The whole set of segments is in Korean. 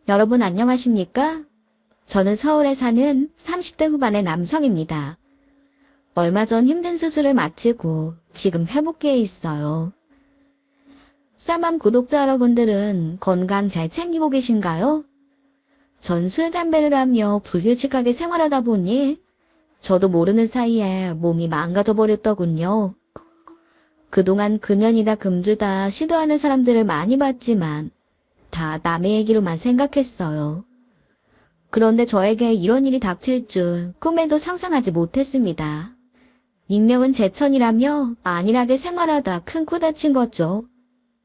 여러분 안녕하십니까? 저는 서울에 사는 30대 후반의 남성입니다. 얼마 전 힘든 수술을 마치고 지금 회복기에 있어요. 쌀맘 구독자 여러분들은 건강 잘 챙기고 계신가요? 전 술, 담배를 하며 불규칙하게 생활하다 보니 저도 모르는 사이에 몸이 망가져 버렸더군요. 그동안 금연이다 금주다 시도하는 사람들을 많이 봤지만 다 남의 얘기로만 생각했어요. 그런데 저에게 이런 일이 닥칠 줄 꿈에도 상상하지 못했습니다. 익명은 제천이라며 안일하게 생활하다 큰 코 다친 거죠.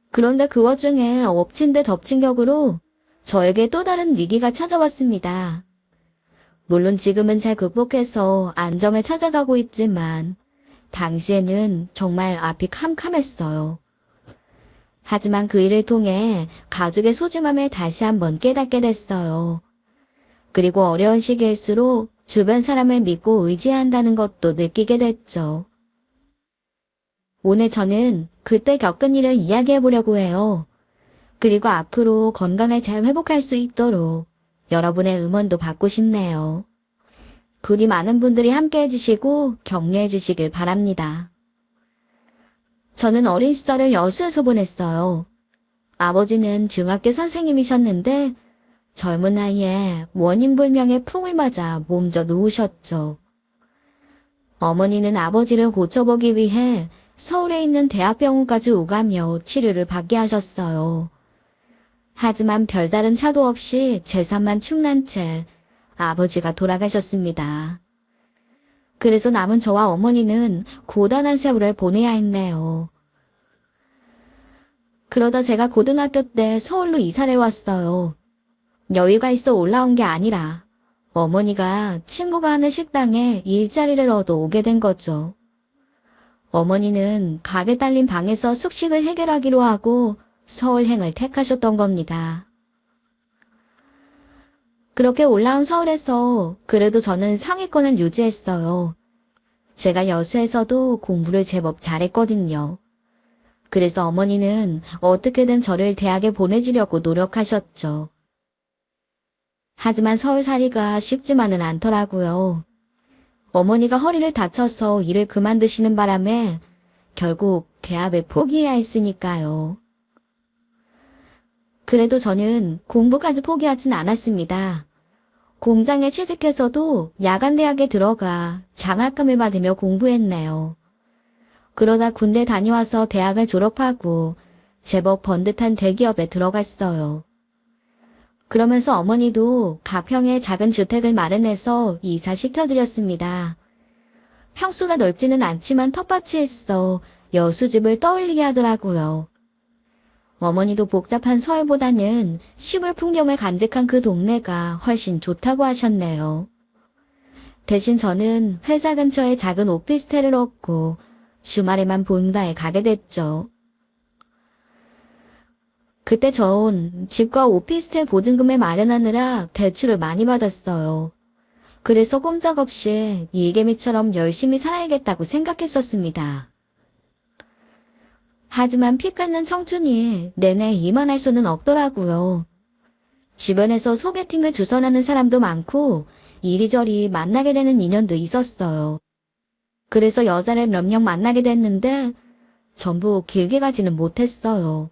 그런데 그 와중에 엎친 데 덮친 격으로 저에게 또 다른 위기가 찾아왔습니다. 물론 지금은 잘 극복해서 안정을 찾아가고 있지만 당시에는 정말 앞이 캄캄했어요. 하지만 그 일을 통해 가족의 소중함을 다시 한번 깨닫게 됐어요. 그리고 어려운 시기일수록 주변 사람을 믿고 의지해야 한다는 것도 느끼게 됐죠. 오늘 저는 그때 겪은 일을 이야기해 보려고 해요. 그리고 앞으로 건강을 잘 회복할 수 있도록 여러분의 응원도 받고 싶네요. 부디 많은 분들이 함께 해주시고 격려해 주시길 바랍니다. 저는 어린 시절을 여수에서 보냈어요. 아버지는 중학교 선생님이셨는데 젊은 나이에 원인불명의 풍을 맞아 몸져 누우셨죠. 어머니는 아버지를 고쳐보기 위해 서울에 있는 대학병원까지 오가며 치료를 받게 하셨어요. 하지만 별다른 차도 없이 재산만 충난 채 아버지가 돌아가셨습니다. 그래서 남은 저와 어머니는 고단한 세월을 보내야 했네요. 그러다 제가 고등학교 때 서울로 이사를 왔어요. 여유가 있어 올라온 게 아니라 어머니가 친구가 하는 식당에 일자리를 얻어 오게 된 거죠. 어머니는 가게 딸린 방에서 숙식을 해결하기로 하고 서울행을 택하셨던 겁니다. 그렇게 올라온 서울에서 그래도 저는 상위권을 유지했어요. 제가 여수에서도 공부를 제법 잘했거든요. 그래서 어머니는 어떻게든 저를 대학에 보내주려고 노력하셨죠. 하지만 서울살이가 쉽지만은 않더라고요. 어머니가 허리를 다쳐서 일을 그만두시는 바람에 결국 대학을 포기해야 했으니까요. 그래도 저는 공부까지 포기하진 않았습니다. 공장에 취직해서도 야간대학에 들어가 장학금을 받으며 공부했네요. 그러다 군대 다녀와서 대학을 졸업하고 제법 번듯한 대기업에 들어갔어요. 그러면서 어머니도 가평에 작은 주택을 마련해서 이사시켜드렸습니다. 평수가 넓지는 않지만 텃밭이 있어 여수집을 떠올리게 하더라고요. 어머니도 복잡한 서울보다는 시골 풍경을 간직한 그 동네가 훨씬 좋다고 하셨네요. 대신 저는 회사 근처에 작은 오피스텔을 얻고 주말에만 본가에 가게 됐죠. 그때 전 집과 오피스텔 보증금을 마련하느라 대출을 많이 받았어요. 그래서 꼼짝없이 일개미처럼 열심히 살아야겠다고 생각했었습니다. 하지만 피 끓는 청춘이 내내 이만할 수는 없더라고요. 주변에서 소개팅을 주선하는 사람도 많고 이리저리 만나게 되는 인연도 있었어요. 그래서 여자를 몇 명 만나게 됐는데 전부 길게 가지는 못했어요.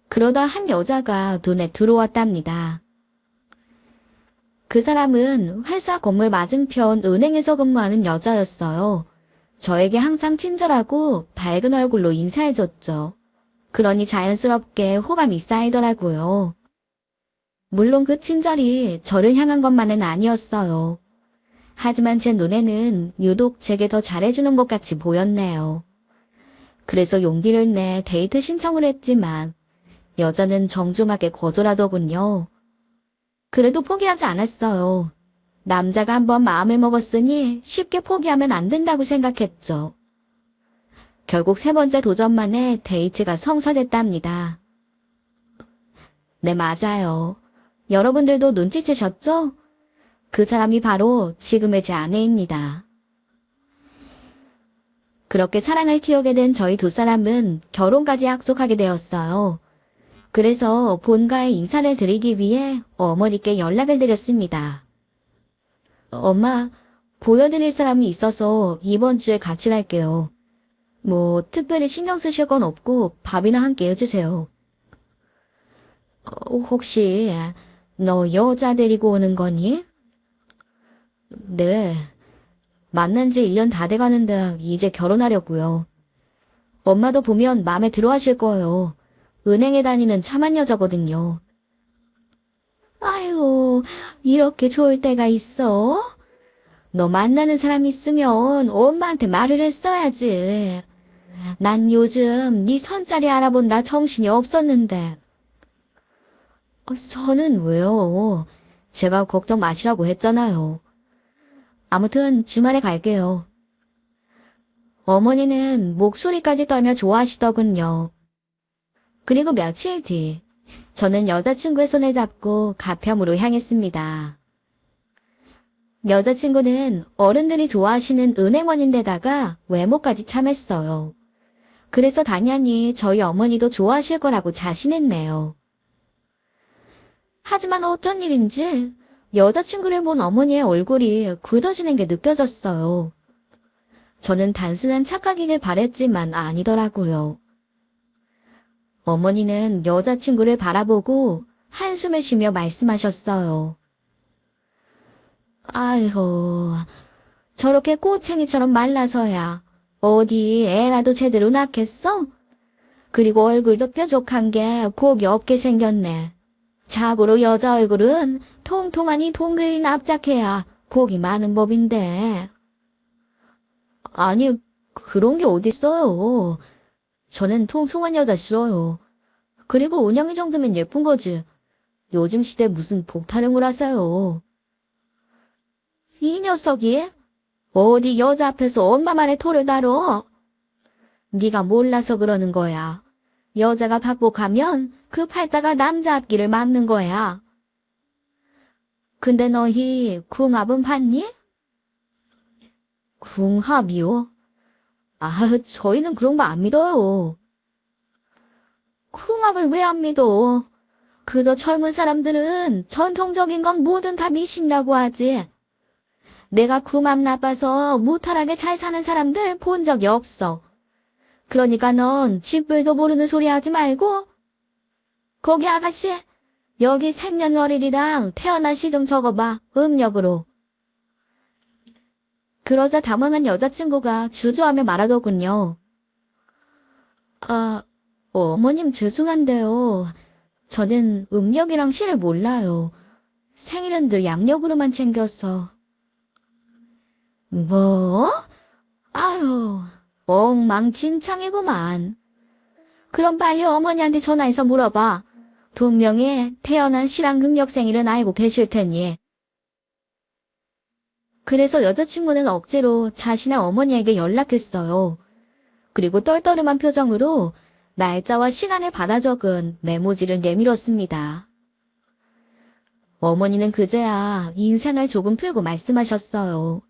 그러다 한 여자가 눈에 들어왔답니다. 그 사람은 회사 건물 맞은편 은행에서 근무하는 여자였어요. 저에게 항상 친절하고 밝은 얼굴로 인사해줬죠. 그러니 자연스럽게 호감이 쌓이더라고요. 물론 그 친절이 저를 향한 것만은 아니었어요. 하지만 제 눈에는 유독 제게 더 잘해주는 것 같이 보였네요. 그래서 용기를 내 데이트 신청을 했지만 여자는 정중하게 거절하더군요. 그래도 포기하지 않았어요. 남자가 한번 마음을 먹었으니 쉽게 포기하면 안 된다고 생각했죠. 결국 세 번째 도전만에 데이트가 성사됐답니다. 네, 맞아요. 여러분들도 눈치채셨죠? 그 사람이 바로 지금의 제 아내입니다. 그렇게 사랑을 키우게 된 저희 두 사람은 결혼까지 약속하게 되었어요. 그래서 본가에 인사를 드리기 위해 어머니께 연락을 드렸습니다. 엄마, 보여드릴 사람이 있어서 이번 주에 같이 갈게요. 뭐 특별히 신경 쓰실 건 없고 밥이나 함께 해주세요. 혹시 너 여자 데리고 오는 거니? 네. 만난 지 1년 다 돼가는데 이제 결혼하려고요. 엄마도 보면 마음에 들어 하실 거예요. 은행에 다니는 참한 여자거든요. 아유, 이렇게 좋을 때가 있어? 너 만나는 사람 있으면 엄마한테 말을 했어야지. 난 요즘 네 선자리 알아본다 정신이 없었는데. 저는 왜요? 제가 걱정 마시라고 했잖아요. 아무튼 주말에 갈게요. 어머니는 목소리까지 떨며 좋아하시더군요. 그리고 며칠 뒤, 저는 여자친구의 손을 잡고 가평으로 향했습니다. 여자친구는 어른들이 좋아하시는 은행원인데다가 외모까지 참했어요. 그래서 당연히 저희 어머니도 좋아하실 거라고 자신했네요. 하지만 어쩐 일인지 여자친구를 본 어머니의 얼굴이 굳어지는 게 느껴졌어요. 저는 단순한 착각이길 바랬지만 아니더라고요. 어머니는 여자친구를 바라보고 한숨을 쉬며 말씀하셨어요. 아이고, 저렇게 꼬챙이처럼 말라서야 어디 애라도 제대로 낳겠어? 그리고 얼굴도 뾰족한 게 복이 없게 생겼네. 자고로 여자 얼굴은 통통하니 동글이 납작해야 복이 많은 법인데. 아니, 그런 게 어딨어요. 저는 통통한 여자 싫어요. 그리고 은영이 정도면 예쁜 거지. 요즘 시대 무슨 복타령을 하세요. 이 녀석이 어디 여자 앞에서 엄마 말에 토를 다뤄? 네가 몰라서 그러는 거야. 여자가 박복하면 그 팔자가 남자 앞길을 막는 거야. 근데 너희 궁합은 봤니? 궁합이요? 저희는 그런 거 안 믿어요. 궁합을 왜 안 믿어? 그저 젊은 사람들은 전통적인 건 뭐든 다 미신이라고 하지. 내가 궁합 나빠서 무탈하게 잘 사는 사람들 본 적이 없어. 그러니까 넌 집불도 모르는 소리 하지 말고. 거기 아가씨, 여기 생년월일이랑 태어난 시 좀 적어봐, 음력으로. 그러자 당황한 여자친구가 주저하며 말하더군요. 어머님 죄송한데요. 저는 음력이랑 시를 몰라요. 생일은 늘 양력으로만 챙겼어. 뭐? 아유, 엉망진창이구만. 그럼 빨리 어머니한테 전화해서 물어봐. 분명히 태어난 시랑 음력 생일은 알고 계실 테니. 그래서 여자친구는 억지로 자신의 어머니에게 연락했어요. 그리고 떨떠름한 표정으로 날짜와 시간을 받아 적은 메모지를 내밀었습니다. 어머니는 그제야 인생을 조금 풀고 말씀하셨어요.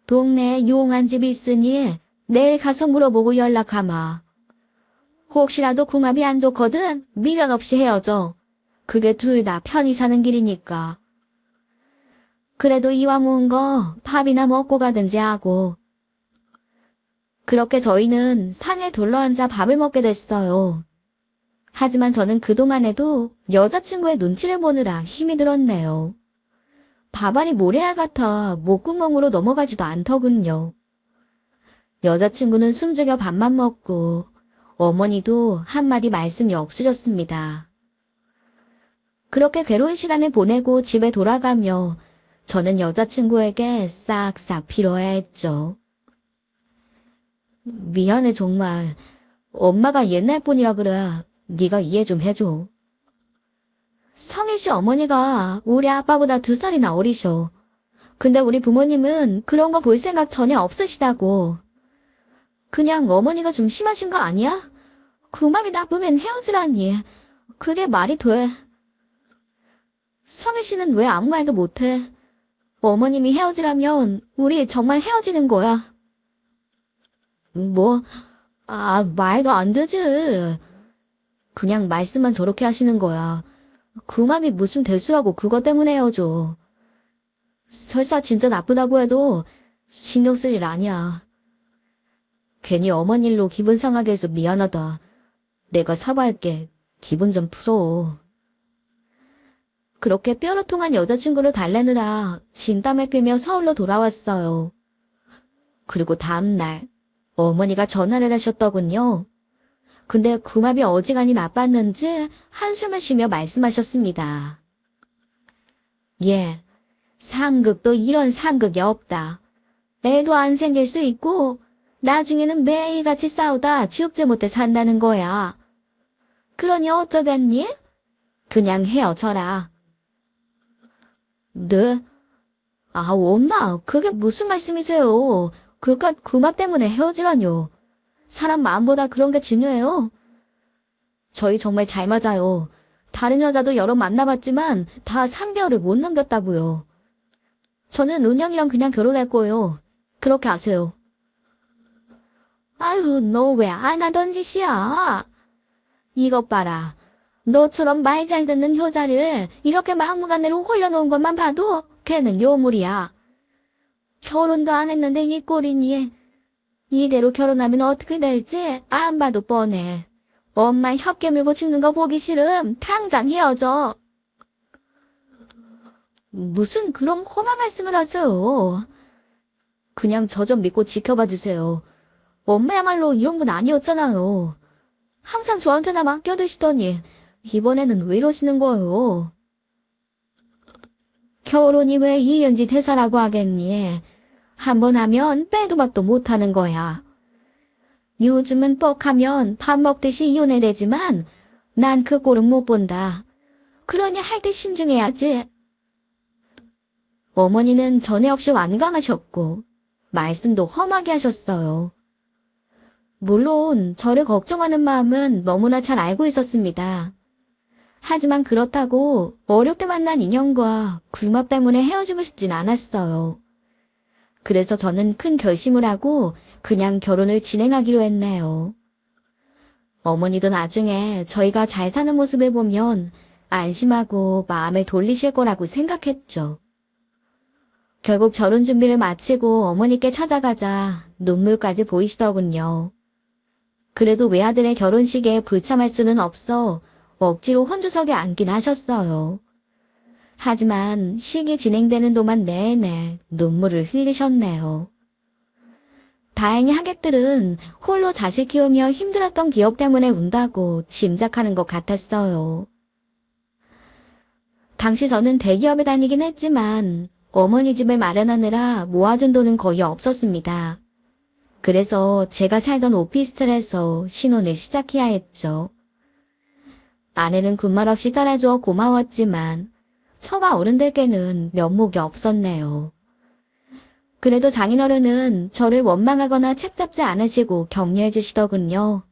동네에 유용한 집이 있으니 내일 가서 물어보고 연락하마. 혹시라도 궁합이 안 좋거든 미련 없이 헤어져. 그게 둘 다 편히 사는 길이니까. 그래도 이왕 온 거 밥이나 먹고 가든지 하고. 그렇게 저희는 산에 둘러앉아 밥을 먹게 됐어요. 하지만 저는 그동안에도 여자친구의 눈치를 보느라 힘이 들었네요. 밥알이 모래알 같아 목구멍으로 넘어가지도 않더군요. 여자친구는 숨죽여 밥만 먹고 어머니도 한마디 말씀이 없으셨습니다. 그렇게 괴로운 시간을 보내고 집에 돌아가며 저는 여자친구에게 싹싹 빌어야 했죠. 미안해 정말. 엄마가 옛날 분이라 그래. 네가 이해 좀 해줘. 성일 씨 어머니가 우리 아빠보다 2살이나 어리셔. 근데 우리 부모님은 그런 거 볼 생각 전혀 없으시다고. 그냥 어머니가 좀 심하신 거 아니야? 그 맘이 나쁘면 헤어지라니. 그게 말이 돼. 성일 씨는 왜 아무 말도 못해? 어머님이 헤어지라면 우리 정말 헤어지는 거야. 뭐, 말도 안 되지. 그냥 말씀만 저렇게 하시는 거야. 그 맘이 무슨 대수라고 그것 때문에 헤어져. 설사 진짜 나쁘다고 해도 신경 쓸 일 아니야. 괜히 어머니 일로 기분 상하게 해서 미안하다. 내가 사과할게. 기분 좀 풀어. 그렇게 뼈로통한 여자친구를 달래느라 진땀을 빼며 서울로 돌아왔어요. 그리고 다음날 어머니가 전화를 하셨더군요. 근데 그 맘이 어지간히 나빴는지 한숨을 쉬며 말씀하셨습니다. 예, 상극도 이런 상극이 없다. 애도 안 생길 수 있고 나중에는 매일같이 싸우다 죽지 못해 산다는 거야. 그러니 어쩌겠니? 그냥 헤어져라. 네? 엄마, 그게 무슨 말씀이세요? 그깟 그 맘 때문에 헤어지라뇨. 사람 마음보다 그런 게 중요해요. 저희 정말 잘 맞아요. 다른 여자도 여러 만나봤지만 다 3개월을 못 넘겼다고요. 저는 은영이랑 그냥 결혼할 거예요. 그렇게 아세요. 아유, 너 왜 안 하던 짓이야? 이것 봐라. 너처럼 말 잘 듣는 여자를 이렇게 막무가내로 홀려놓은 것만 봐도 걔는 요물이야. 결혼도 안 했는데 이 꼴이니. 이대로 결혼하면 어떻게 될지 안 봐도 뻔해. 엄마 혀 깨물고 죽는 거 보기 싫음. 당장 헤어져. 무슨 그런 험한 말씀을 하세요. 그냥 저 좀 믿고 지켜봐 주세요. 엄마야말로 이런 분 아니었잖아요. 항상 저한테나 맡겨두시더니 이번에는 왜 이러시는 거예요? 결혼이 왜 이연지 대사라고 하겠니? 한 번 하면 빼도 박도 못하는 거야. 요즘은 뻑하면 밥 먹듯이 이혼해대지만 난 그 꼴은 못 본다. 그러니 할 때 신중해야지. 어머니는 전에 없이 완강하셨고 말씀도 험하게 하셨어요. 물론 저를 걱정하는 마음은 너무나 잘 알고 있었습니다. 하지만 그렇다고 어렵게 만난 인연과 굴맛 때문에 헤어지고 싶진 않았어요. 그래서 저는 큰 결심을 하고 그냥 결혼을 진행하기로 했네요. 어머니도 나중에 저희가 잘 사는 모습을 보면 안심하고 마음을 돌리실 거라고 생각했죠. 결국 결혼 준비를 마치고 어머니께 찾아가자 눈물까지 보이시더군요. 그래도 외아들의 결혼식에 불참할 수는 없어 억지로 혼주석에 앉긴 하셨어요. 하지만 식이 진행되는 동안 내내 눈물을 흘리셨네요. 다행히 하객들은 홀로 자식 키우며 힘들었던 기억 때문에 운다고 짐작하는 것 같았어요. 당시 저는 대기업에 다니긴 했지만 어머니 집을 마련하느라 모아둔 돈은 거의 없었습니다. 그래서 제가 살던 오피스텔에서 신혼을 시작해야 했죠. 아내는 군말 없이 따라줘 고마웠지만 처가 어른들께는 면목이 없었네요. 그래도 장인어른은 저를 원망하거나 책잡지 않으시고 격려해 주시더군요.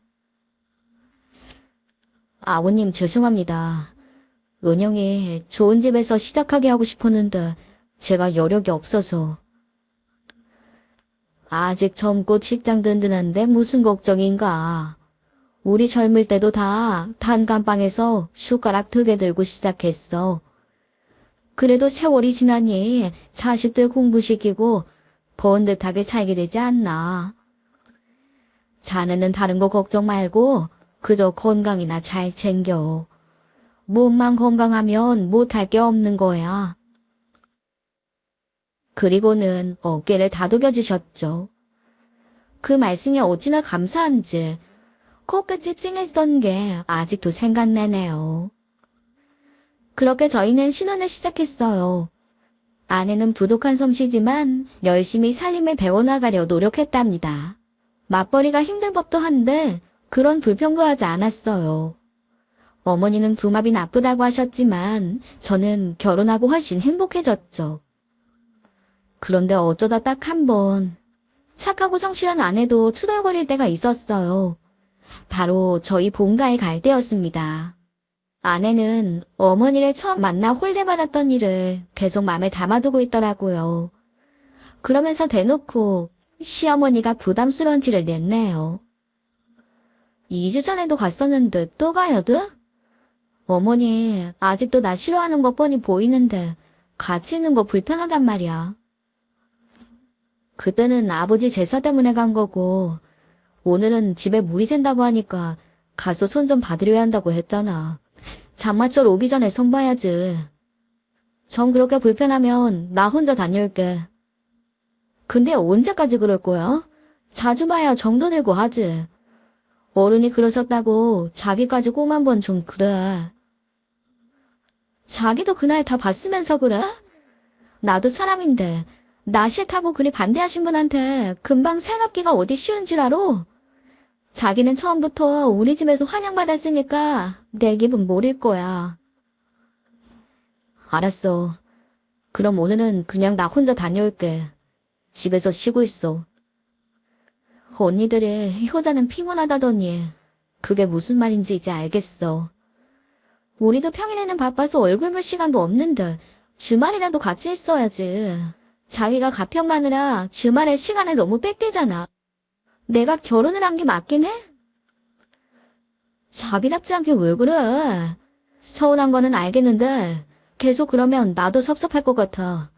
아버님 죄송합니다. 은영이 좋은 집에서 시작하게 하고 싶었는데 제가 여력이 없어서. 아직 젊고 직장 든든한데 무슨 걱정인가. 우리 젊을 때도 다 단감방에서 숟가락 2개 들고 시작했어. 그래도 세월이 지나니 자식들 공부시키고 번듯하게 살게 되지 않나. 자네는 다른 거 걱정 말고 그저 건강이나 잘 챙겨. 몸만 건강하면 못할 게 없는 거야. 그리고는 어깨를 다독여 주셨죠. 그 말씀이 어찌나 감사한지 코끝이 찡해지던 게 아직도 생각나네요. 그렇게 저희는 신혼을 시작했어요. 아내는 부족한 솜씨지만 열심히 살림을 배워나가려 노력했답니다. 맞벌이가 힘들 법도 한데 그런 불평도 하지 않았어요. 어머니는 궁합이 나쁘다고 하셨지만 저는 결혼하고 훨씬 행복해졌죠. 그런데 어쩌다 딱 한 번 착하고 성실한 아내도 투덜거릴 때가 있었어요. 바로 저희 본가에 갈 때였습니다. 아내는 어머니를 처음 만나 홀대받았던 일을 계속 마음에 담아두고 있더라고요. 그러면서 대놓고 시어머니가 부담스러운 티를 냈네요. 2주 전에도 갔었는데 또 가야 돼? 어머니, 아직도 나 싫어하는 거 뻔히 보이는데 같이 있는 거 불편하단 말이야. 그때는 아버지 제사 때문에 간 거고 오늘은 집에 물이 샌다고 하니까 가서 손 좀 봐드려야 한다고 했잖아. 장마철 오기 전에 손 봐야지. 정 그렇게 불편하면 나 혼자 다녀올게. 근데 언제까지 그럴 거야? 자주 봐야 정도 들고 하지. 어른이 그러셨다고 자기까지 꼭 한번 좀 그래. 자기도 그날 다 봤으면서 그래? 나도 사람인데 나 싫다고 그리 반대하신 분한테 금방 생각기가 어디 쉬운 줄 알아? 자기는 처음부터 우리 집에서 환영받았으니까 내 기분 모를 거야. 알았어. 그럼 오늘은 그냥 나 혼자 다녀올게. 집에서 쉬고 있어. 언니들이 효자는 피곤하다더니 그게 무슨 말인지 이제 알겠어. 우리도 평일에는 바빠서 얼굴 볼 시간도 없는데 주말이라도 같이 있어야지. 자기가 가평 가느라 주말에 시간을 너무 뺏기잖아. 내가 결혼을 한 게 맞긴 해? 자기답지 않게 왜 그래? 서운한 거는 알겠는데 계속 그러면 나도 섭섭할 것 같아.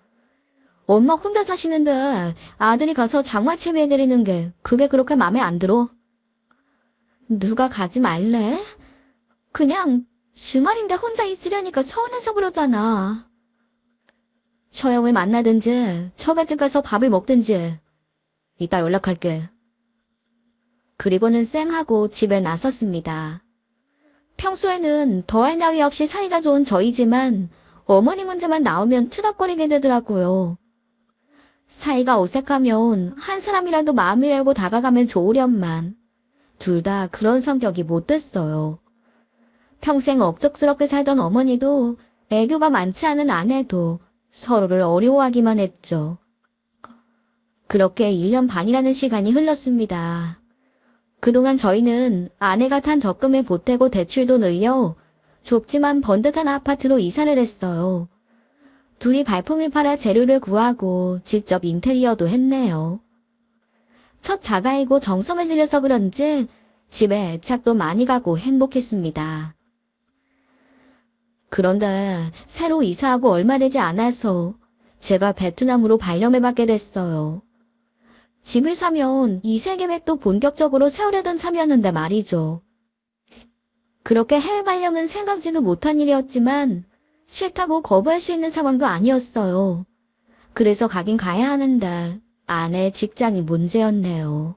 엄마 혼자 사시는데 아들이 가서 장마 채비해드리는 게 그게 그렇게 마음에 안 들어. 누가 가지 말래? 그냥 주말인데 혼자 있으려니까 서운해서 그러잖아. 처형을 만나든지 처갓집 가서 밥을 먹든지 이따 연락할게. 그리고는 쌩하고 집에 나섰습니다. 평소에는 더할 나위 없이 사이가 좋은 저희지만 어머니 문제만 나오면 투닥거리게 되더라고요. 사이가 어색하면 한 사람이라도 마음을 열고 다가가면 좋으련만 둘 다 그런 성격이 못 됐어요. 평생 억척스럽게 살던 어머니도 애교가 많지 않은 아내도 서로를 어려워하기만 했죠. 그렇게 1년 반이라는 시간이 흘렀습니다. 그동안 저희는 아내가 탄 적금을 보태고 대출도 늘려 좁지만 번듯한 아파트로 이사를 했어요. 둘이 발품을 팔아 재료를 구하고 직접 인테리어도 했네요. 첫 자가이고 정성을 들여서 그런지 집에 애착도 많이 가고 행복했습니다. 그런데 새로 이사하고 얼마 되지 않아서 제가 베트남으로 발령을 받게 됐어요. 집을 사면 이세 계획도 본격적으로 세우려던 참이었는데 말이죠. 그렇게 해외 발령은 생각지도 못한 일이었지만 싫다고 거부할 수 있는 상황도 아니었어요. 그래서 가긴 가야 하는데 아내 직장이 문제였네요.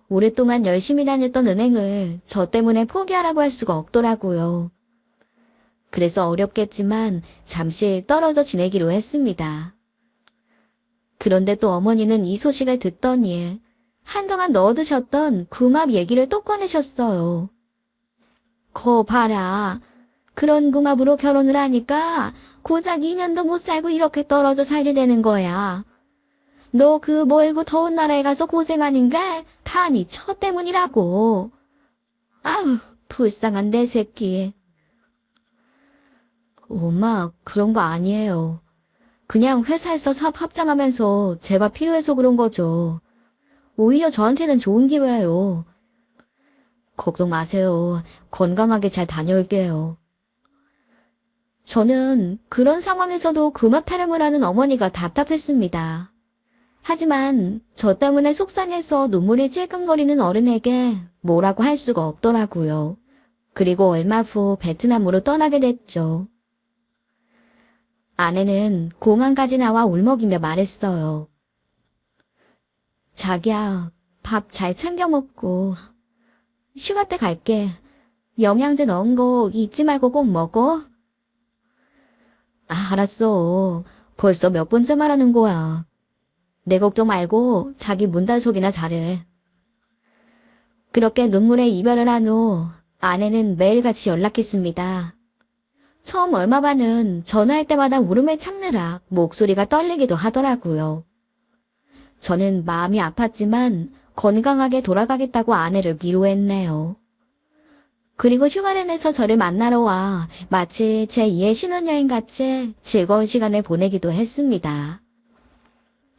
오랫동안 열심히 다녔던 은행을 저 때문에 포기하라고 할 수가 없더라고요. 그래서 어렵겠지만 잠시 떨어져 지내기로 했습니다. 그런데 또 어머니는 이 소식을 듣더니 한동안 넣어두셨던 궁합 얘기를 또 꺼내셨어요. 거 봐라. 그런 궁합으로 결혼을 하니까 고작 2년도 못 살고 이렇게 떨어져 살게 되는 거야. 너 그 멀고 더운 나라에 가서 고생하는 게 다 네 처 때문이라고. 아우, 불쌍한 내 새끼. 엄마, 그런 거 아니에요. 그냥 회사에서 사업 합장하면서 제가 필요해서 그런 거죠. 오히려 저한테는 좋은 기회예요. 걱정 마세요. 건강하게 잘 다녀올게요. 저는 그런 상황에서도 금압 타령을 하는 어머니가 답답했습니다. 하지만 저 때문에 속상해서 눈물이 찔끔거리는 어른에게 뭐라고 할 수가 없더라고요. 그리고 얼마 후 베트남으로 떠나게 됐죠. 아내는 공항까지 나와 울먹이며 말했어요. 자기야, 밥 잘 챙겨 먹고 휴가 때 갈게. 영양제 넣은 거 잊지 말고 꼭 먹어. 아, 알았어. 벌써 몇 번째 말하는 거야. 내 걱정 말고 자기 문단속이나 잘해. 그렇게 눈물에 이별을 한 후 아내는 매일같이 연락했습니다. 처음 얼마반은 전화할 때마다 울음을 참느라 목소리가 떨리기도 하더라고요. 저는 마음이 아팠지만 건강하게 돌아가겠다고 아내를 위로했네요. 그리고 휴가를 내서 저를 만나러 와 마치 제2의 신혼여행같이 즐거운 시간을 보내기도 했습니다.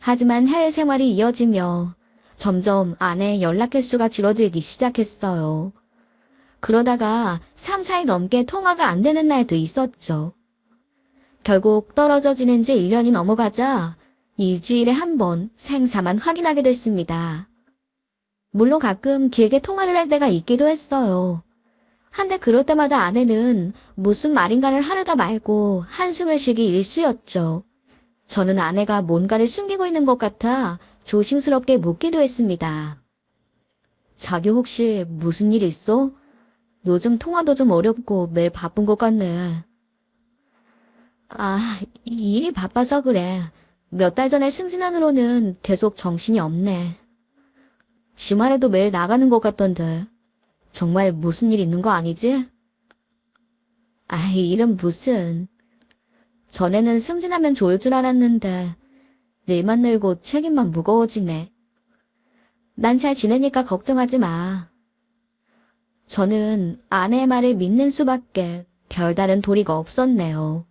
하지만 해외 생활이 이어지며 점점 아내의 연락 횟수가 줄어들기 시작했어요. 그러다가 3, 4일 넘게 통화가 안 되는 날도 있었죠. 결국 떨어져 지낸 지 1년이 넘어가자 일주일에 한 번 생사만 확인하게 됐습니다. 물론 가끔 길게 통화를 할 때가 있기도 했어요. 한데 그럴 때마다 아내는 무슨 말인가를 하려다 말고 한숨을 쉬기 일쑤였죠. 저는 아내가 뭔가를 숨기고 있는 것 같아 조심스럽게 묻기도 했습니다. 자기 혹시 무슨 일 있어? 요즘 통화도 좀 어렵고 매일 바쁜 것 같네. 아, 일이 바빠서 그래. 몇 달 전에 승진안으로는 계속 정신이 없네. 주말에도 매일 나가는 것 같던데. 정말 무슨 일 있는 거 아니지? 아이, 일은 무슨. 전에는 승진하면 좋을 줄 알았는데 일만 늘고 책임만 무거워지네. 난 잘 지내니까 걱정하지 마. 저는 아내의 말을 믿는 수밖에 별다른 도리가 없었네요.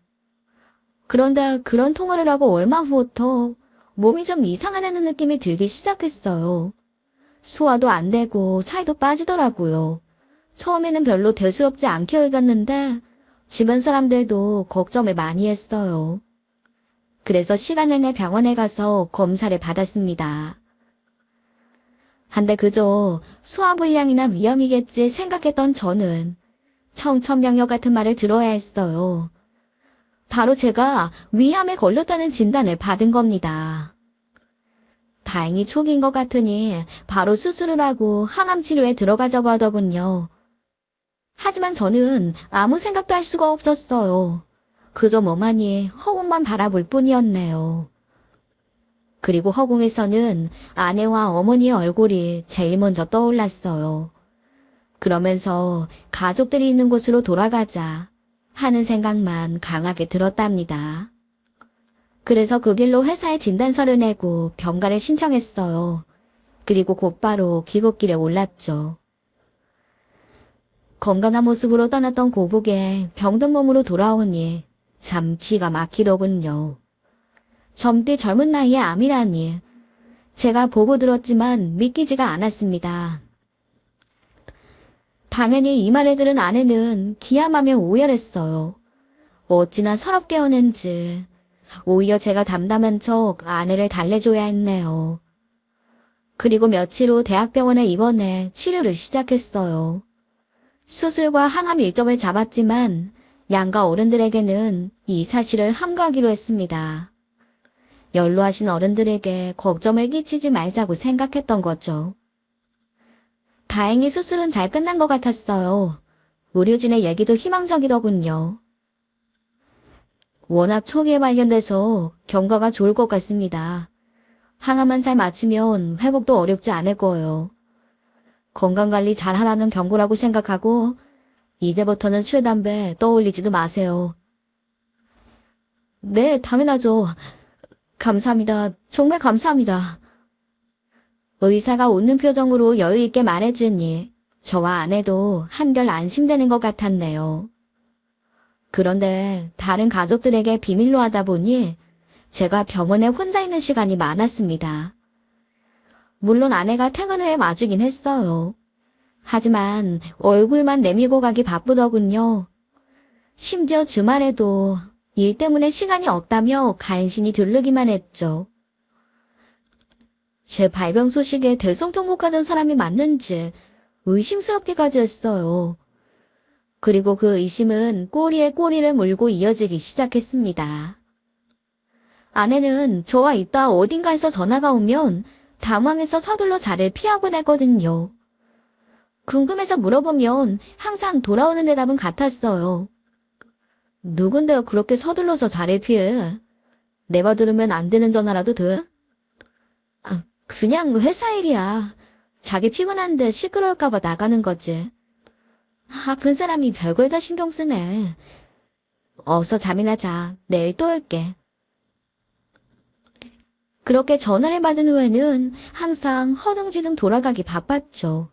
그런데 그런 통화를 하고 얼마 후부터 몸이 좀 이상하다는 느낌이 들기 시작했어요. 소화도 안 되고 살도 빠지더라고요. 처음에는 별로 대수롭지 않게 여겼는데 주변 사람들도 걱정을 많이 했어요. 그래서 시간을 내 병원에 가서 검사를 받았습니다. 한데 그저 소화불량이나 위염이겠지 생각했던 저는 청천벽력 같은 말을 들어야 했어요. 바로 제가 위암에 걸렸다는 진단을 받은 겁니다. 다행히 초기인 것 같으니 바로 수술을 하고 항암 치료에 들어가자고 하더군요. 하지만 저는 아무 생각도 할 수가 없었어요. 그저 멍하니 허공만 바라볼 뿐이었네요. 그리고 허공에서는 아내와 어머니의 얼굴이 제일 먼저 떠올랐어요. 그러면서 가족들이 있는 곳으로 돌아가자 하는 생각만 강하게 들었답니다. 그래서 그 길로 회사에 진단서를 내고 병가를 신청했어요. 그리고 곧바로 귀국길에 올랐죠. 건강한 모습으로 떠났던 고국에 병든 몸으로 돌아오니 참 기가 막히더군요. 젊디 젊은 나이에 암이라니. 제가 보고 들었지만 믿기지가 않았습니다. 당연히 이 말을 들은 아내는 기함하며 오열했어요. 어찌나 서럽게 오는지. 오히려 제가 담담한 척 아내를 달래줘야 했네요. 그리고 며칠 후 대학병원에 입원해 치료를 시작했어요. 수술과 항암 일정을 잡았지만 양가 어른들에게는 이 사실을 함구하기로 했습니다. 연로하신 어른들에게 걱정을 끼치지 말자고 생각했던 거죠. 다행히 수술은 잘 끝난 것 같았어요. 의료진의 얘기도 희망적이더군요. 워낙 초기에 발견돼서 경과가 좋을 것 같습니다. 항암만 잘 맞추면 회복도 어렵지 않을 거예요. 건강관리 잘 하라는 경고라고 생각하고 이제부터는 술, 담배 떠올리지도 마세요. 네, 당연하죠. 감사합니다. 정말 감사합니다. 의사가 웃는 표정으로 여유 있게 말해주니 저와 아내도 한결 안심되는 것 같았네요. 그런데 다른 가족들에게 비밀로 하다 보니 제가 병원에 혼자 있는 시간이 많았습니다. 물론 아내가 퇴근 후에 와주긴 했어요. 하지만 얼굴만 내밀고 가기 바쁘더군요. 심지어 주말에도 일 때문에 시간이 없다며 간신히 들르기만 했죠. 제 발병 소식에 대성통곡하던 사람이 맞는지 의심스럽게까지 했어요. 그리고 그 의심은 꼬리에 꼬리를 물고 이어지기 시작했습니다. 아내는 저와 이따 어딘가에서 전화가 오면 당황해서 서둘러 자리를 피하곤 했거든요. 궁금해서 물어보면 항상 돌아오는 대답은 같았어요. 누군데요 그렇게 서둘러서 자리를 피해? 내가 들으면 안 되는 전화라도 돼? 아, 그냥 회사 일이야. 자기 피곤한데 시끄러울까봐 나가는 거지. 아픈 사람이 별걸 다 신경 쓰네. 어서 잠이나 자. 내일 또 올게. 그렇게 전화를 받은 후에는 항상 허둥지둥 돌아가기 바빴죠.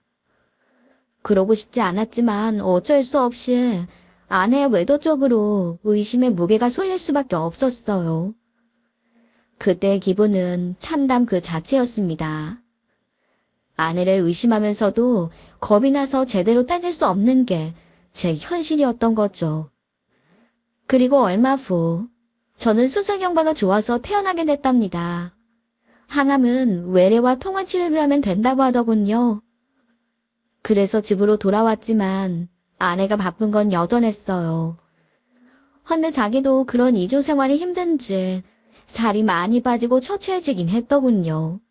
그러고 싶지 않았지만 어쩔 수 없이 아내의 외도 쪽으로 의심의 무게가 쏠릴 수밖에 없었어요. 그때의 기분은 참담 그 자체였습니다. 아내를 의심하면서도 겁이 나서 제대로 따질 수 없는 게 제 현실이었던 거죠. 그리고 얼마 후 저는 수술 결과가 좋아서 태어나게 됐답니다. 항암은 외래와 통원 치료를 하면 된다고 하더군요. 그래서 집으로 돌아왔지만 아내가 바쁜 건 여전했어요. 헌데 자기도 그런 이주 생활이 힘든지 살이 많이 빠지고 처체해지긴 했더군요.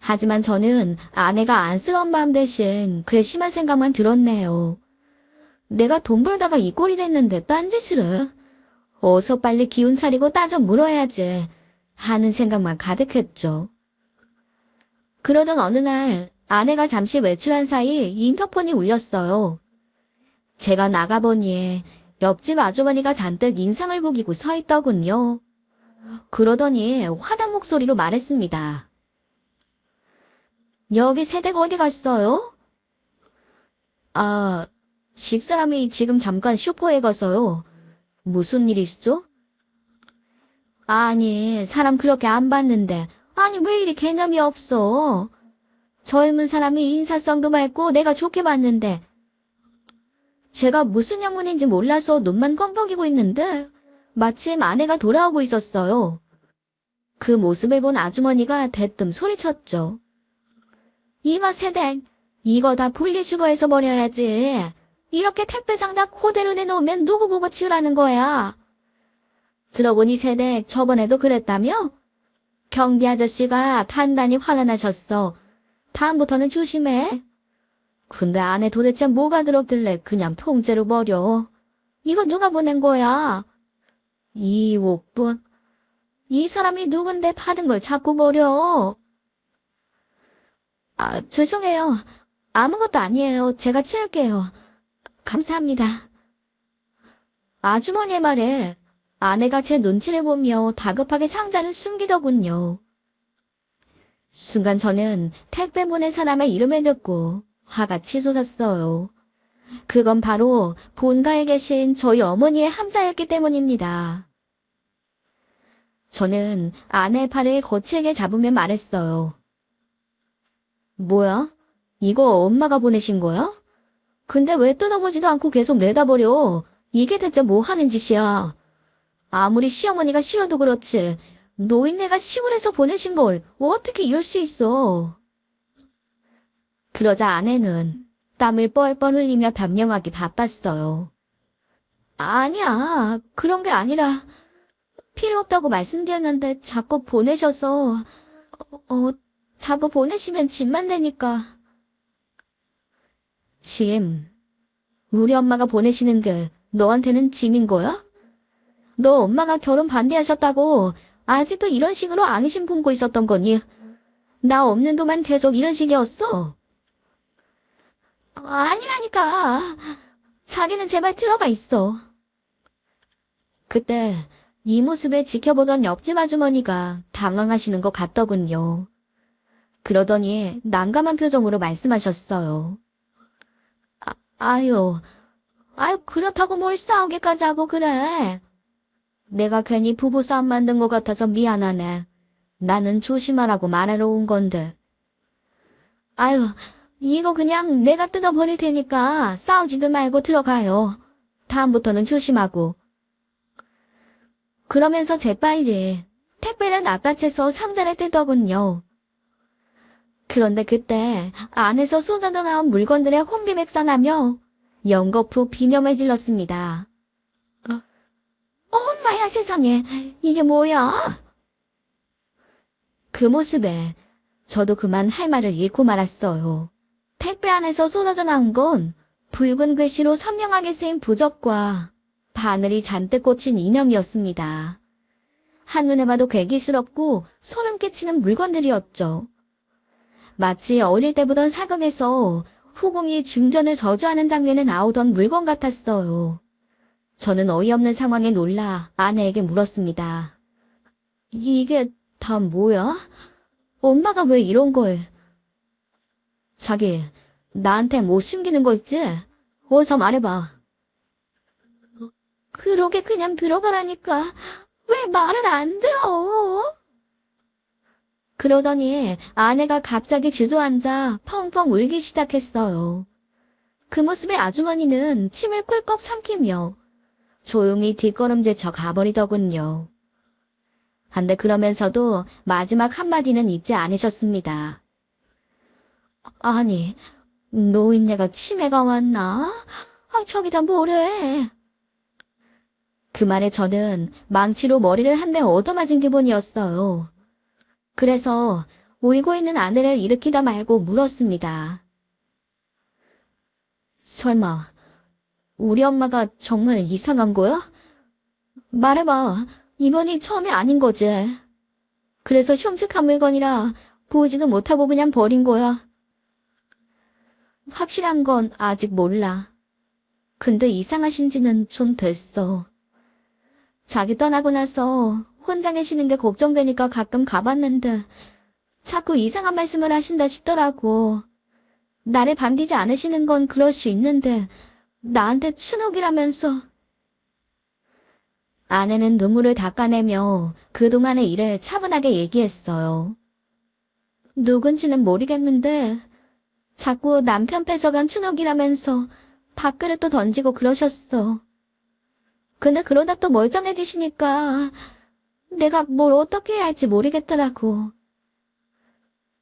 하지만 저는 아내가 안쓰러운 마음 대신 그의 심한 생각만 들었네요. 내가 돈 벌다가 이 꼴이 됐는데 딴짓을 해? 어서 빨리 기운 차리고 따져 물어야지 하는 생각만 가득했죠. 그러던 어느 날 아내가 잠시 외출한 사이 인터폰이 울렸어요. 제가 나가보니 옆집 아주머니가 잔뜩 인상을 구기고 서 있더군요. 그러더니 화난 목소리로 말했습니다. 여기 새댁 어디 갔어요? 아, 집사람이 지금 잠깐 슈퍼에 가서요. 무슨 일 있죠? 아니, 사람 그렇게 안 봤는데, 아니 왜 이리 개념이 없어? 젊은 사람이 인사성도 맑고 내가 좋게 봤는데, 제가 무슨 영문인지 몰라서 눈만 껌뻑이고 있는데, 마침 아내가 돌아오고 있었어요. 그 모습을 본 아주머니가 대뜸 소리쳤죠. 이마 새댁, 이거 다 분리수거해서 버려야지. 이렇게 택배 상자 그대로 내놓으면 누구 보고 치우라는 거야. 들어보니 새댁 저번에도 그랬다며? 경비 아저씨가 단단히 화가 나셨어. 다음부터는 조심해. 근데 안에 도대체 뭐가 들었길래 그냥 통째로 버려. 이거 누가 보낸 거야? 이옥분. 이 사람이 누군데 받은 걸 자꾸 버려. 아, 죄송해요. 아무것도 아니에요. 제가 치울게요. 감사합니다. 아주머니의 말에 아내가 제 눈치를 보며 다급하게 상자를 숨기더군요. 순간 저는 택배 보낸 사람의 이름을 듣고 화가 치솟았어요. 그건 바로 본가에 계신 저희 어머니의 함자였기 때문입니다. 저는 아내의 팔을 거칠게 잡으며 말했어요. 뭐야? 이거 엄마가 보내신 거야? 근데 왜 뜯어보지도 않고 계속 내다버려? 이게 대체 뭐 하는 짓이야? 아무리 시어머니가 싫어도 그렇지. 노인네가 시골에서 보내신 걸 어떻게 이럴 수 있어? 그러자 아내는 땀을 뻘뻘 흘리며 변명하기 바빴어요. 아니야, 그런 게 아니라 필요 없다고 말씀드렸는데 자꾸 보내셔서 자꾸 보내시면 짐만 되니까. 짐? 우리 엄마가 보내시는 게 너한테는 짐인 거야? 너 엄마가 결혼 반대하셨다고 아직도 이런 식으로 앙심 품고 있었던 거니? 나 없는 동안 계속 이런 식이었어. 아니라니까. 자기는 제발 들어가 있어. 그때 이 모습을 지켜보던 옆집 아주머니가 당황하시는 것 같더군요. 그러더니 난감한 표정으로 말씀하셨어요. 아유, 그렇다고 뭘 싸우기까지 하고 그래. 내가 괜히 부부싸움 만든 것 같아서 미안하네. 나는 조심하라고 말하러 온 건데. 아유, 이거 그냥 내가 뜯어버릴 테니까 싸우지도 말고 들어가요. 다음부터는 조심하고. 그러면서 재빨리 택배를 낚아채서 상자를 뜯더군요. 그런데 그때 안에서 쏟아져 나온 물건들의 혼비백산하며 연거푸 비명을 질렀습니다. 엄마야 세상에, 이게 뭐야? 그 모습에 저도 그만 할 말을 잃고 말았어요. 택배 안에서 쏟아져 나온 건 붉은 글씨로 선명하게 쓰인 부적과 바늘이 잔뜩 꽂힌 인형이었습니다. 한눈에 봐도 괴기스럽고 소름 끼치는 물건들이었죠. 마치 어릴 때 보던 사극에서 후궁이 중전을 저주하는 장면에 나오던 물건 같았어요. 저는 어이없는 상황에 놀라 아내에게 물었습니다. 이게 다 뭐야? 엄마가 왜 이런 걸? 자기, 나한테 뭐 숨기는 거 있지? 어서 말해봐. 그러게 그냥 들어가라니까. 왜 말을 안 들어? 그러더니 아내가 갑자기 주저앉아 펑펑 울기 시작했어요. 그 모습에 아주머니는 침을 꿀꺽 삼키며 조용히 뒷걸음질 쳐 가버리더군요. 한데 그러면서도 마지막 한마디는 잊지 않으셨습니다. 아니, 노인네가 치매가 왔나? 저기다 뭐래? 그 말에 저는 망치로 머리를 한 대 얻어맞은 기분이었어요. 그래서 울고 있는 아내를 일으키다 말고 물었습니다. 설마 우리 엄마가 정말 이상한 거야? 말해봐. 이번이 처음이 아닌 거지. 그래서 흉측한 물건이라 보지도 못하고 그냥 버린 거야. 확실한 건 아직 몰라. 근데 이상하신 지는 좀 됐어. 자기 떠나고 나서 혼자 계시는 게 걱정되니까 가끔 가봤는데 자꾸 이상한 말씀을 하신다 싶더라고. 나를 반기지 않으시는 건 그럴 수 있는데 나한테 추노기라면서. 아내는 눈물을 닦아내며 그동안의 일을 차분하게 얘기했어요. 누군지는 모르겠는데 자꾸 남편 뺏어간 추노기라면서 밥그릇도 던지고 그러셨어. 근데 그러다 또 멀쩡해지시니까 내가 뭘 어떻게 해야 할지 모르겠더라고.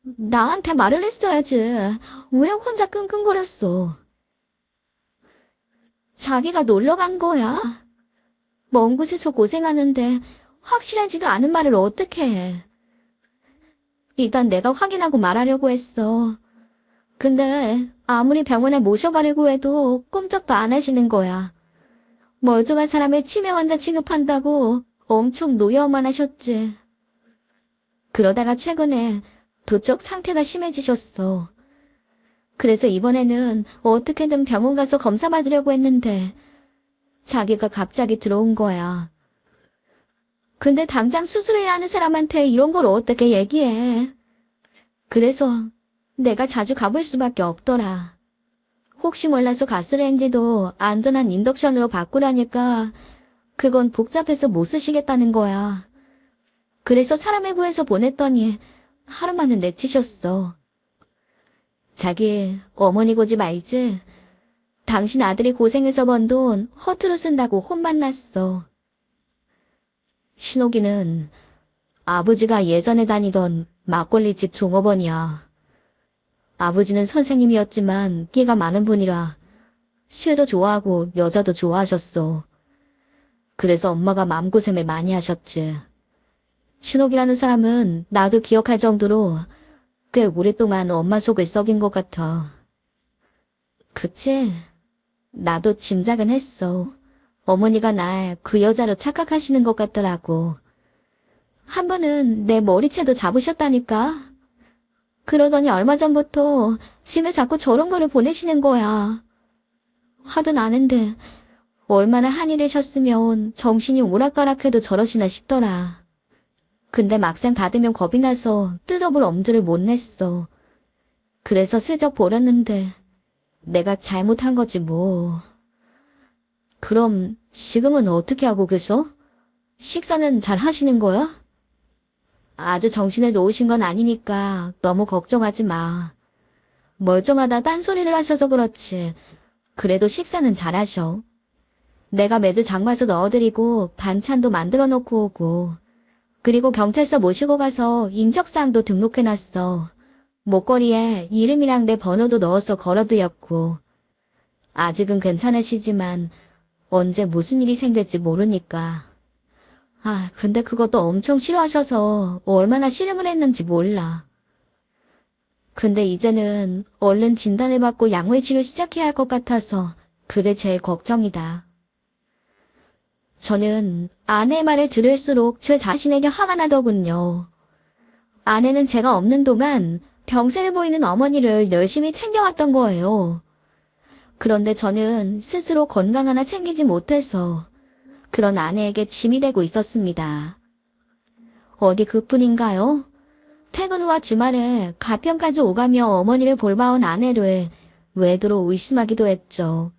나한테 말을 했어야지. 왜 혼자 끙끙거렸어? 자기가 놀러 간 거야. 먼 곳에서 고생하는데 확실하지도 않은 말을 어떻게 해. 일단 내가 확인하고 말하려고 했어. 근데 아무리 병원에 모셔가려고 해도 꼼짝도 안 하시는 거야. 멀쩡한 사람을 치매 환자 취급한다고 엄청 노여워만 하셨지. 그러다가 최근에 부쩍 상태가 심해지셨어. 그래서 이번에는 어떻게든 병원 가서 검사 받으려고 했는데 자기가 갑자기 들어온 거야. 근데 당장 수술해야 하는 사람한테 이런 걸 어떻게 얘기해. 그래서 내가 자주 가볼 수밖에 없더라. 혹시 몰라서 가스레인지도 안전한 인덕션으로 바꾸라니까 그건 복잡해서 못 쓰시겠다는 거야. 그래서 사람을 구해서 보냈더니 하루만에 내치셨어. 자기 어머니 고집 알지? 당신 아들이 고생해서 번 돈 허투루 쓴다고 혼만 났어. 신옥이는 아버지가 예전에 다니던 막걸리집 종업원이야. 아버지는 선생님이었지만 끼가 많은 분이라 술도 좋아하고 여자도 좋아하셨어. 그래서 엄마가 마음고생을 많이 하셨지. 신옥이라는 사람은 나도 기억할 정도로 꽤 오랫동안 엄마 속을 썩인 것 같아. 그치? 나도 짐작은 했어. 어머니가 날 그 여자로 착각하시는 것 같더라고. 한 번은 내 머리채도 잡으셨다니까. 그러더니 얼마 전부터 집에 자꾸 저런 거를 보내시는 거야. 화도 나는데 얼마나 한이 되셨으면 정신이 오락가락해도 저러시나 싶더라. 근데 막상 받으면 겁이 나서 뜯어볼 엄두를 못 냈어. 그래서 슬쩍 버렸는데 내가 잘못한 거지 뭐. 그럼 지금은 어떻게 하고 계셔? 식사는 잘 하시는 거야? 아주 정신을 놓으신 건 아니니까 너무 걱정하지 마. 멀쩡하다 딴소리를 하셔서 그렇지. 그래도 식사는 잘 하셔. 내가 매주 장봐서 넣어드리고 반찬도 만들어 놓고 오고. 그리고 경찰서 모시고 가서 인적사항도 등록해놨어. 목걸이에 이름이랑 내 번호도 넣어서 걸어두었고. 아직은 괜찮으시지만 언제 무슨 일이 생길지 모르니까. 근데 그것도 엄청 싫어하셔서 얼마나 씨름을 했는지 몰라. 근데 이제는 얼른 진단을 받고 약물치료 시작해야 할 것 같아서 그게 제일 걱정이다. 저는 아내의 말을 들을수록 제 자신에게 화가 나더군요. 아내는 제가 없는 동안 병세를 보이는 어머니를 열심히 챙겨왔던 거예요. 그런데 저는 스스로 건강 하나 챙기지 못해서 그런 아내에게 짐이 되고 있었습니다. 어디 그뿐인가요? 퇴근 후와 주말에 가평까지 오가며 어머니를 볼봐온 아내를 외도로 의심하기도 했죠.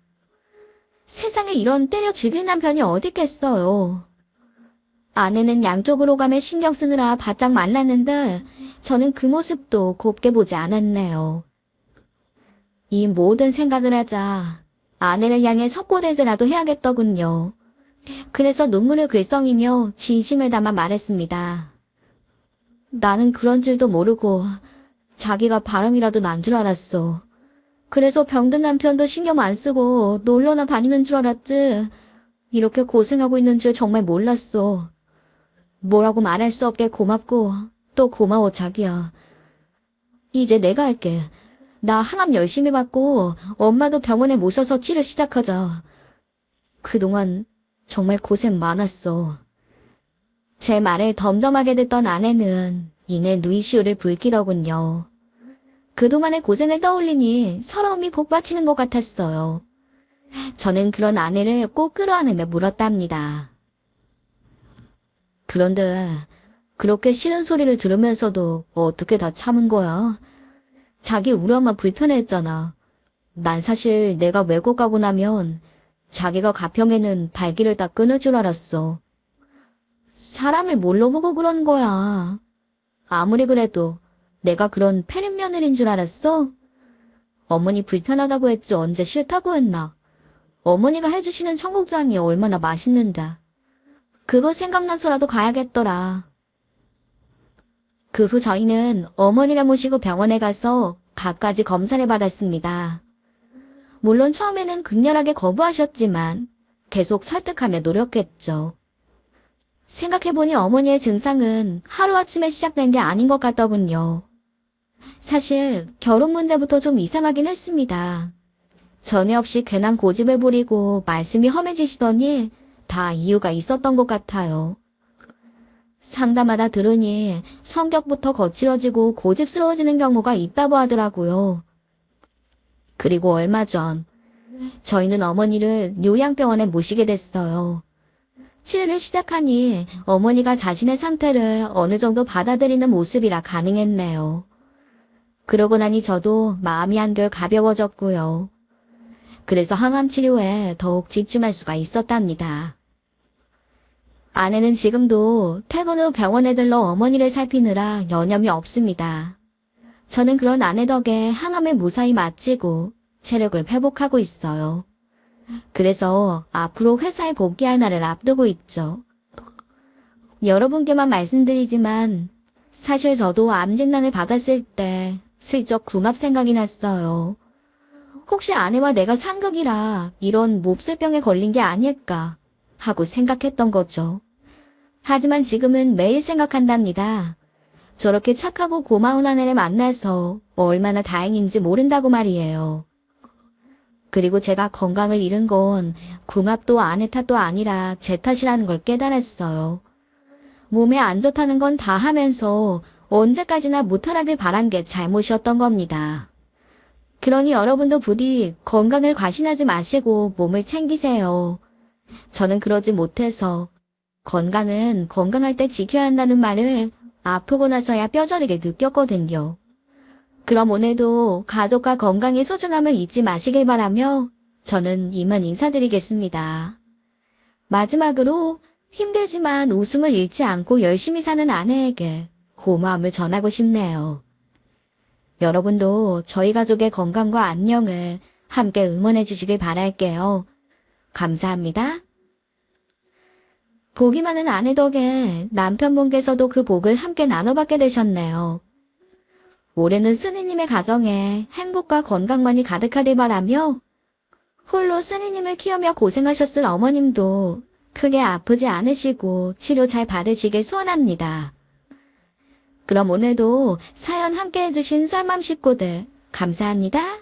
세상에 이런 때려 죽일 남편이 어디 있겠어요. 아내는 양쪽으로 가며 신경 쓰느라 바짝 말랐는데 저는 그 모습도 곱게 보지 않았네요. 이 모든 생각을 하자 아내를 향해 석고대죄라도 해야겠더군요. 그래서 눈물을 글썽이며 진심을 담아 말했습니다. 나는 그런 줄도 모르고 자기가 바람이라도 난 줄 알았어. 그래서 병든 남편도 신경 안 쓰고 놀러나 다니는 줄 알았지. 이렇게 고생하고 있는 줄 정말 몰랐어. 뭐라고 말할 수 없게 고맙고 또 고마워 자기야. 이제 내가 할게. 나 항암 열심히 받고 엄마도 병원에 모셔서 치료 시작하자. 그동안 정말 고생 많았어. 제 말을 덤덤하게 듣던 아내는 이내 누이시오를 불기더군요. 그동안의 고생을 떠올리니 서러움이 복받치는 것 같았어요. 저는 그런 아내를 꼭 끌어안으며 물었답니다. 그런데 그렇게 싫은 소리를 들으면서도 어떻게 다 참은 거야? 자기 우리 엄마 불편해했잖아. 난 사실 내가 외국 가고 나면 자기가 가평에는 발길을 다 끊을 줄 알았어. 사람을 뭘로 보고 그런 거야. 아무리 그래도 내가 그런 패륜 며느리인 줄 알았어? 어머니 불편하다고 했지 언제 싫다고 했나. 어머니가 해주시는 청국장이 얼마나 맛있는데. 그거 생각나서라도 가야겠더라. 그 후 저희는 어머니를 모시고 병원에 가서 갖가지 검사를 받았습니다. 물론 처음에는 극렬하게 거부하셨지만 계속 설득하며 노력했죠. 생각해보니 어머니의 증상은 하루아침에 시작된 게 아닌 것 같더군요. 사실 결혼 문제부터 좀 이상하긴 했습니다. 전에 없이 괜한 고집을 부리고 말씀이 험해지시더니 다 이유가 있었던 것 같아요. 상담하다 들으니 성격부터 거칠어지고 고집스러워지는 경우가 있다고 하더라고요. 그리고 얼마 전 저희는 어머니를 요양병원에 모시게 됐어요. 치료를 시작하니 어머니가 자신의 상태를 어느 정도 받아들이는 모습이라 가능했네요. 그러고 나니 저도 마음이 한결 가벼워졌고요. 그래서 항암 치료에 더욱 집중할 수가 있었답니다. 아내는 지금도 퇴근 후 병원에 들러 어머니를 살피느라 여념이 없습니다. 저는 그런 아내 덕에 항암을 무사히 마치고 체력을 회복하고 있어요. 그래서 앞으로 회사에 복귀할 날을 앞두고 있죠. 여러분께만 말씀드리지만 사실 저도 암 진단을 받았을 때 슬쩍 궁합 생각이 났어요. 혹시 아내와 내가 상극이라 이런 몹쓸병에 걸린 게 아닐까 하고 생각했던 거죠. 하지만 지금은 매일 생각한답니다. 저렇게 착하고 고마운 아내를 만나서 얼마나 다행인지 모른다고 말이에요. 그리고 제가 건강을 잃은 건 궁합도 아내 탓도 아니라 제 탓이라는 걸 깨달았어요. 몸에 안 좋다는 건 다 하면서 언제까지나 무탈하길 바란 게 잘못이었던 겁니다. 그러니 여러분도 부디 건강을 과신하지 마시고 몸을 챙기세요. 저는 그러지 못해서 건강은 건강할 때 지켜야 한다는 말을 아프고 나서야 뼈저리게 느꼈거든요. 그럼 오늘도 가족과 건강의 소중함을 잊지 마시길 바라며 저는 이만 인사드리겠습니다. 마지막으로 힘들지만 웃음을 잃지 않고 열심히 사는 아내에게 고마움을 전하고 싶네요. 여러분도 저희 가족의 건강과 안녕을 함께 응원해 주시길 바랄게요. 감사합니다. 복이 많은 아내 덕에 남편분께서도 그 복을 함께 나눠받게 되셨네요. 올해는 스님의 가정에 행복과 건강만이 가득하길 바라며 홀로 스님을 키우며 고생하셨을 어머님도 크게 아프지 않으시고 치료 잘 받으시길 소원합니다. 그럼 오늘도 사연 함께 해주신 썰맘 식구들 감사합니다.